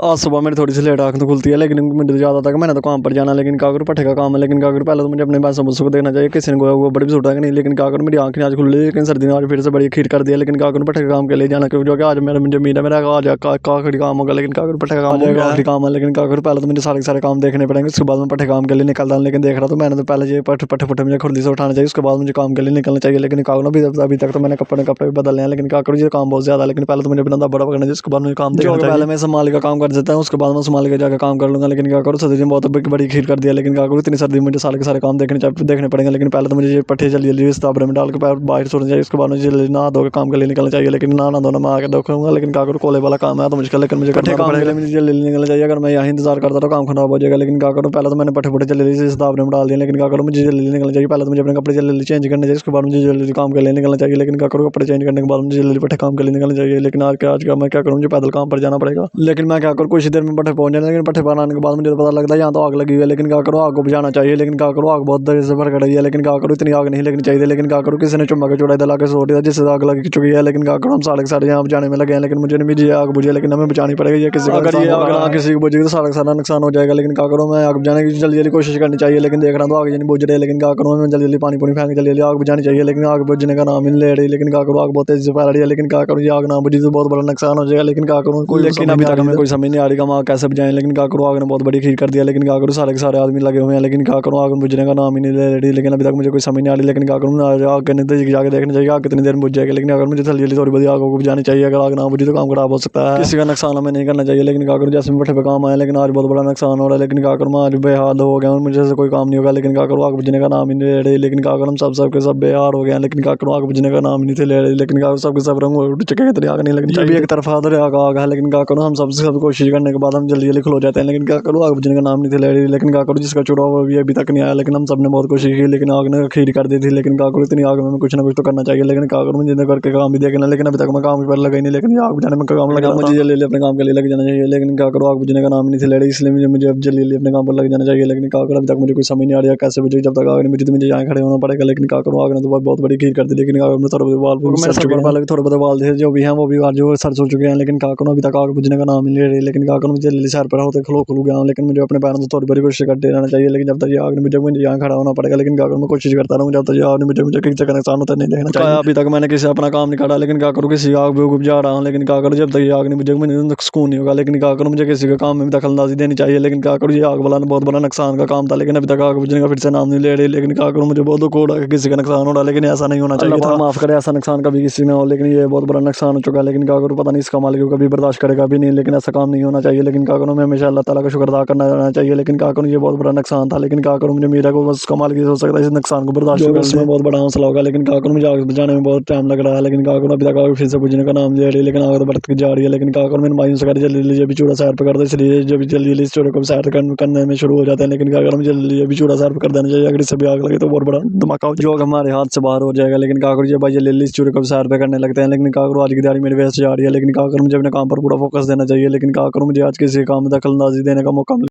आज सुबह मेरी थोड़ी सी लेट आँख तो खुलती है, लेकिन मुझे तो ज़्यादा था कि मैंने तो काम पर जाना, लेकिन क्या करूँ, पट्टे का काम है। लेकिन क्या करूँ, पहले तो मुझे अपने भैंसों भूसों को देखना चाहिए, किसी ने गोया गोबर भी सुटा कि नहीं। लेकिन क्या करूँ, मेरी आँखें आज खुल रही है, लेकिन सर्दी ने आज फिर से बड़ी खीर कर दिया। लेकिन क्या करूँ, पट्टे का काम के लिए जाना, क्योंकि जो कि आज मेरा मुझे उम्मीद है मेरा आज आखिरी काम होगा। लेकिन क्या करूँ, पट्टे का काम हो गया, आखिरी काम है। लेकिन क्या करूँ, पहले तो मुझे सारे काम देखने पड़ेंगे, उसके बाद मैं पट्टे काम के लिए निकलता हूँ। लेकिन देख रहा तो मैंने तो पहले ये पट्टे पुट्टे मुझे खुर्दी से उठाना चाहिए, उसके बाद मुझे काम के लिए निकलना चाहिए। लेकिन क्या करूँ, अभी तक तो मैंने कपड़े भी बदलने हैं। लेकिन क्या करूँ, ये काम बहुत ज़्यादा है। लेकिन पहले तो मुझे अपना दब्बड़ पकड़ना चाहिए, उसके बाद मुझे काम देखना चाहिए। पहले मैं संभाल का काम कर देता हूँ, उसके बाद मैं संभाल के जाकर काम कर लूँगा। लेकिन क्या करूँ, सर्दी ने बहुत बड़ी खीर कर दिया। लेकिन क्या करूँ, इतनी सर्दी में मुझे सारे के सारे काम देखने पड़ेंगे। लेकिन पहले तो मुझे ये पट्टे जल्दी जल्दी इस ताबरे में डाल के बाहर छोड़ना चाहिए, उसके बाद मुझे जल्दी नहा धो के काम के लिए निकलना चाहिए। लेकिन नहाना धोना मैं आके देखूंगा। लेकिन क्या करूँ, कोले वाला काम है तो मुश्किल है, लेकिन मुझे पट्टे काम के लिए मुझे जल्दी निकलना चाहिए। अगर मैं यहाँ इंतजार करता तो काम खराब हो जाएगा। लेकिन क्या करूँ, पहले तो मैंने पट्टे पुट्टे जल्दी से इस ताबरे में डाल दिया। लेकिन क्या करूँ, मुझे जल्दी निकलना चाहिए। पहले तो मुझे अपने कपड़े जल्दी चेंज करने चाहिए, उसके बाद मुझे जल्दी काम के लिए निकलना चाहिए। लेकिन क्या करूँ, कपड़े चेंज करने के बाद मुझे जल्दी पट्टे काम के लिए निकलना चाहिए। लेकिन आज का मैं क्या करूँ, मुझे पैदल काम पर जाना पड़ेगा। लेकिन मैं क्या करूँ, कुछ ही देर में पट्टे पहुंच जाए। लेकिन पट्टे पर आने के बाद मुझे तो पता लगता है यहाँ तो आग लगी हुई है। लेकिन क्या करूँ, आग को बुझाना चाहिए। लेकिन क्या करूँ, आग बहुत देर से भड़क रही है। लेकिन क्या करूँ, इतनी आग नहीं लगनी चाहिए। लेकिन क्या करूँ, किसी ने चुम्मा के चौड़ा दिला के सो दिया, जिससे आग लग चुकी है। लेकिन क्या करूँ, हम सारे के सारे यहाँ बुझाने में लगे हैं। लेकिन मुझे नहीं मुझे आग बुझे, लेकिन हमें बचानी पड़ेगी। ये किसी अगर ये आग ना किसी को बुझेगी तो सारा का सारा नुकसान हो जाएगा। लेकिन क्या करूँ, मैं आग बुझाने की जल्दी जल्दी कोशिश करनी चाहिए। लेकिन देख रहा हूँ तो आग नहीं बुझ रही है। लेकिन क्या करूँ, मैं जल्दी जल्दी पानी पूनी फेंक जल्दी जल्दी आग बुझानी चाहिए। लेकिन आग बुझने का नाम ही नहीं ले रही। लेकिन क्या करूँ, आग बहुत तेजी से फैल रही है। लेकिन क्या करूँ, ये आग ना बुझी तो बहुत बड़ा नुकसान हो जाएगा। लेकिन क्या करूँ, लेकिन अभी तक हमें कोई समझ नहीं आ रही कि हम आग कैसे बुझाएं। लेकिन क्या करूँ, आग ने बहुत बड़ी खीर कर दिया। लेकिन क्या करूँ, सारे के सारे आदमी लगे हुए हैं। लेकिन क्या करूँ, आग बुझने का नाम ही नहीं ले रही। लेकिन अभी तक मुझे कोई समझ नहीं आ रही। लेकिन क्या करूँ, आग के नजदीक जाके देखना चाहिए आग कितनी देर में बुझ जाएगी। लेकिन अगर मुझे जल्दी जल्दी थोड़ी बड़ी आग को बुझानी चाहिए, अगर आग ना बुझी तो काम खराब हो सकता है, किसी का नुकसान हमें नहीं करना चाहिए। लेकिन क्या करूँ, जैसे मैं पट्टे पे काम आया, लेकिन आज बहुत बड़ा नुकसान हो रहा है। लेकिन क्या करूँ, मैं आज बेहाल हो गया हूँ, मुझे से कोई काम नहीं होगा। लेकिन क्या करूँ, आग बुझने का नाम ही नहीं ले रही। लेकिन क्या करूँ, हम सब बेहाल हो गए हैं। लेकिन क्या करूँ, आग बुझने का नाम ही नहीं ले रही। लेकिन क्या करूँ, सबके सब रंग उठ चुके हैं, इतनी आग नहीं लगनी चाहिए। एक तरफ आग है। लेकिन क्या करूँ, हम सब कोशिश करने के बाद हम जल्दी जल्दी खलो जाते हैं। लेकिन क्या करूँ, आग बुझने का नाम नहीं ले रही। लेकिन क्या करूँ, जिसका चुरा हुआ भी अभी तक नहीं आया। लेकिन हम सब ने बहुत कोशिश की, लेकिन आग ने खीर कर दी थी। लेकिन क्या करूँ, इतनी आग में कुछ ना कुछ तो करना चाहिए। लेकिन क्या करूँ, मुझे करके काम भी देखना। लेकिन अभी तक मैं काम पर लगा ही नहीं। लेकिन ये आग बुझाने में काम लगा, मुझे जल्दी जल्दी अपने काम के लिए लग जाना चाहिए। लेकिन क्या करूँ, आग बुझने का नाम ही नहीं ले रही, इसलिए मुझे अब जल्दी जल्दी अपने काम पर लग जाना चाहिए। लेकिन क्या करूँ, अभी तक मुझे कोई समझ नहीं आ रही है कैसे बुझेगी। जब तक आग नहीं बुझी तो मुझे यहाँ खड़े होना पड़ेगा। लेकिन क्या करूँ, आग ने तो बहुत बड़ी खीर कर दी। लेकिन आग में थोड़े बहुत बाल मेरे सर पर वाले भी थोड़े बहुत बाल थे जो भी हैं, वो भी जो सर सो चुके हैं। लेकिन क्या करूँ, अभी तक आग बुझने का नाम ही नहीं ले रही। लेकिन क्या करूँ, मुझे जल्दी सर पर होते खलो गया हूँ। लेकिन मुझे अपने पैरों से थोड़ी बड़ी कोशिश करते रहना चाहिए। लेकिन जब तक ये आग नहीं बुझे मुझे यहाँ खड़ा होना पड़ेगा। लेकिन क्या करूँ, मैं कोशिश करता रहूँ जब तक ये आग नहीं बुझे, मुझे किसी जगह नुकसान होता नहीं देखना चाहिए। अभी तक मैंने किसी अपना काम नहीं करा। लेकिन क्या करूँ, किसी आग में जा रहा हूँ। लेकिन क्या करूँ, जब तक ये आग नहीं बुझेगी मुझे सुकून नहीं होगा। लेकिन क्या करूँ, मुझे किसी के काम में भी दखलंदाजी देनी चाहिए। लेकिन क्या करूँ, ये आग वाला बहुत बड़ा नुकसान का काम था। लेकिन अभी तक आग बुझने का फिर से नाम नहीं ले रही। लेकिन क्या करूँ, मुझे बहुत दुख हो रहा है कि किसी का नुकसान हो रहा है। लेकिन ऐसा नहीं होना चाहिए था। माफ करे, ऐसा नुकसान कभी किसी में हो। लेकिन ये बहुत बड़ा नुकसान हो चुका है। लेकिन क्या करूँ, पता नहीं इसका मालिक कभी बर्दाश्त करेगा भी नहीं। लेकिन ऐसा काम नहीं होना चाहिए। लेकिन क्या करूँ, मैं हमेशा अल्लाह ताला का शुक्र अदा करना चाहिए। लेकिन क्या करूँ, ये बहुत बड़ा नुकसान था। लेकिन क्या करूँ, मुझे मेरा को बस कमाल की हो सकता है इस नुकसान को बर्दाश्त करने में, इसमें बहुत बड़ा हौसला होगा। लेकिन क्या करूँ, मुझे आग बुझाने में बहुत टाइम लग रहा है। लेकिन क्या करूँ, अभी तक आग फिर से बुझने का नाम ले रही है। लेकिन आग तो बढ़ती जा रही है। लेकिन क्या करूँ, मैंने मायूस कर जल्दी जल्दी भी चूड़ा सैर पे कर दो, इसलिए जब जल्दी जल्दी इस चूड़े को सैर करने में शुरू हो जाते हैं। लेकिन क्या करूँ, जल्दी अभी चूड़ा सैर पे कर देना चाहिए। अगर इससे भी आग लगे तो बहुत बड़ा धमाका जो हमारे हाथ से बाहर हो जाएगा। लेकिन क्या करूँ, भाई जल्दी इस चूड़े को सैर पे करने लगते हैं। लेकिन क्या करूँ, आज की दिहाड़ी मेरी वैसे जा रही है। लेकिन क्या करूँ, मुझे अपने काम पर पूरा फोकस देना चाहिए। लेकिन क्या करूँ, मुझे आज किसी काम में दखलंदाजी देने का मौका